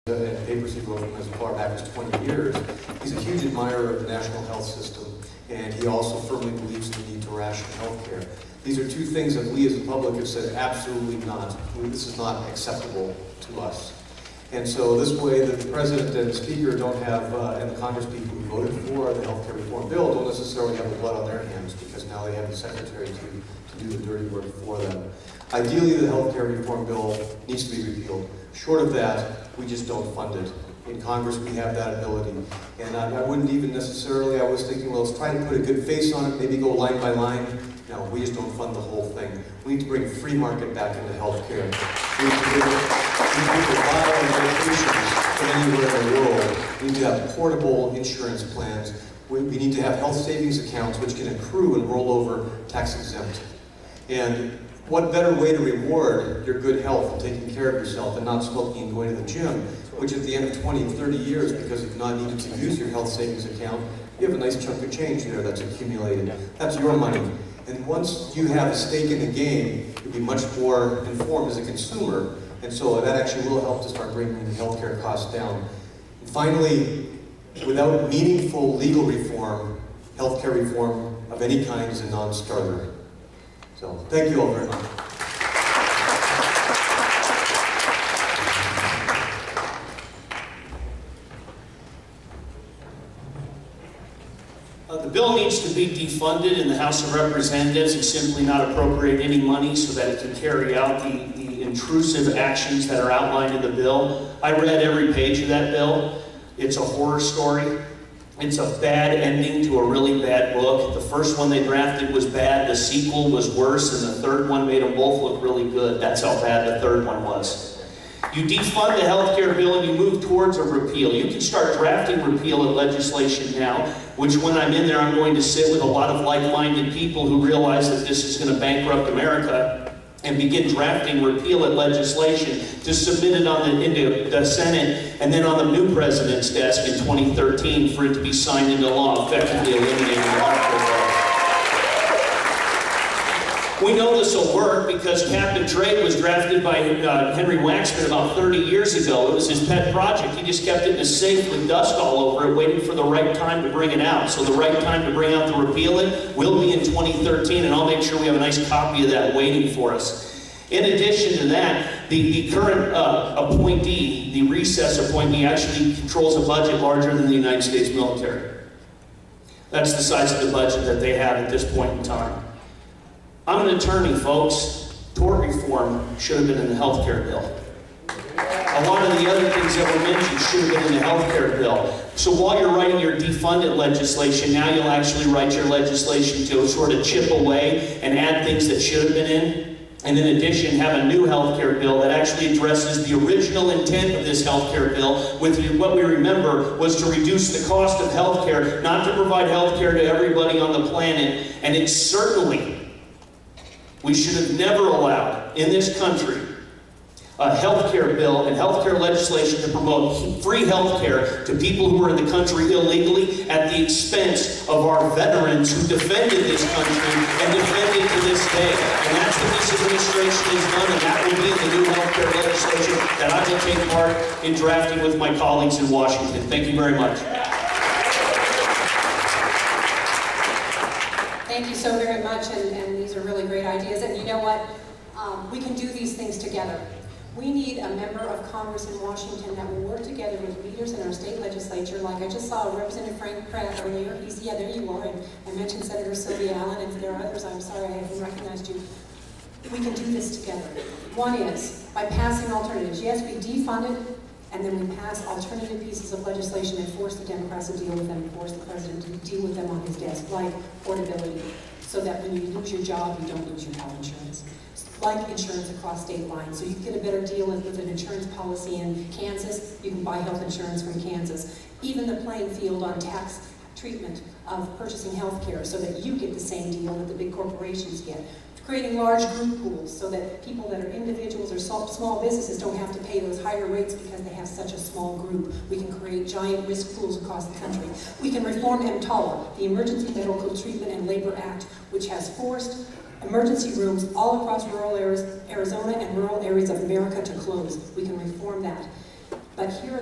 and papers he wrote from as far back as 20 years. He's a huge admirer of the national health system, and he also firmly believes in the need to ration health care. These are two things that we as the public have said absolutely not. This is not acceptable to us. And so this way the President and the Speaker don't have, and the Congress people who voted for the health care reform bill don't necessarily have the blood on their hands, because now they have the Secretary to do the dirty work for them. Ideally, the health care reform bill needs to be repealed. Short of that, we just don't fund it. In Congress, we have that ability. And I wouldn't even necessarily, I was thinking, well, let's try to put a good face on it, maybe go line by line. No, we just don't fund the whole thing. We need to bring free market back into health care. We need to buy medications from anywhere in the world. We need to have portable insurance plans. We need to have health savings accounts which can accrue and roll over tax exempt. And what better way to reward your good health and taking care of yourself and not smoking and going to the gym, which at the end of 20 and 30 years, because you've not needed to use your health savings account, you have a nice chunk of change there that's accumulated. That's your money. And once you have a stake in the game, you'll be much more informed as a consumer, and so that actually will help to start bringing the healthcare costs down. And finally, without meaningful legal reform, healthcare reform of any kind is a non-starter. So, thank you all very much. The bill needs to be defunded in the House of Representatives and simply not appropriate any money so that it can carry out the intrusive actions that are outlined in the bill. I read every page of that bill. It's a horror story. It's a bad ending to a really bad book. The first one they drafted was bad, the sequel was worse, and the third one made them both look really good. That's how bad the third one was. You defund the health care bill and you move towards a repeal. You can start drafting repeal of legislation now, which when I'm in there, I'm going to sit with a lot of like-minded people who realize that this is going to bankrupt America and begin drafting repeal of legislation to submit it into the Senate and then on the new president's desk in 2013 for it to be signed into law, effectively eliminating the health care bill. We know this will work because Captain Trade was drafted by Henry Waxman about 30 years ago. It was his pet project. He just kept it in a safe with dust all over it, waiting for the right time to bring it out. So the right time to bring out the repeal it will be in 2013, and I'll make sure we have a nice copy of that waiting for us. In addition to that, the current appointee, the recess appointee, actually controls a budget larger than the United States military. That's the size of the budget that they have at this point in time. I'm an attorney, folks. Tort reform should have been in the health care bill. A lot of the other things that were mentioned should have been in the health care bill. So while you're writing your defunded legislation, now you'll actually write your legislation to sort of chip away and add things that should have been in. And in addition, have a new health care bill that actually addresses the original intent of this health care bill, with what we remember was to reduce the cost of health care, not to provide health care to everybody on the planet. And it's certainly, we should have never allowed in this country a health care bill and health care legislation to promote free health care to people who are in the country illegally at the expense of our veterans who defended this country and defend it to this day. And that's what this administration has done, and that will be in the new health care legislation that I will take part in drafting with my colleagues in Washington. Thank you very much. Thank you so very much, and these are really great ideas. And you know what? We can do these things together. We need a member of Congress in Washington that will work together with leaders in our state legislature. Like I just saw Representative Frank Pratt earlier. Yeah, there you are. And I mentioned Senator Sylvia Allen, and if there are others, I'm sorry I haven't recognized you. We can do this together. One is by passing alternatives. Yes, we defund it, and then we pass alternative pieces of legislation and force the Democrats to deal with them, force the president to deal with them on his desk, like portability, so that when you lose your job, you don't lose your health insurance. Like insurance across state lines. So you can get a better deal with an insurance policy in Kansas, you can buy health insurance from Kansas. Even the playing field on tax treatment of purchasing health care so that you get the same deal that the big corporations get. Creating large group pools so that people that are individuals or small businesses don't have to pay those higher rates because they have such a small group. We can create giant risk pools across the country. We can reform EMTALA, the Emergency Medical Treatment and Labor Act, which has forced emergency rooms all across rural Arizona and rural areas of America to close. We can reform that. But here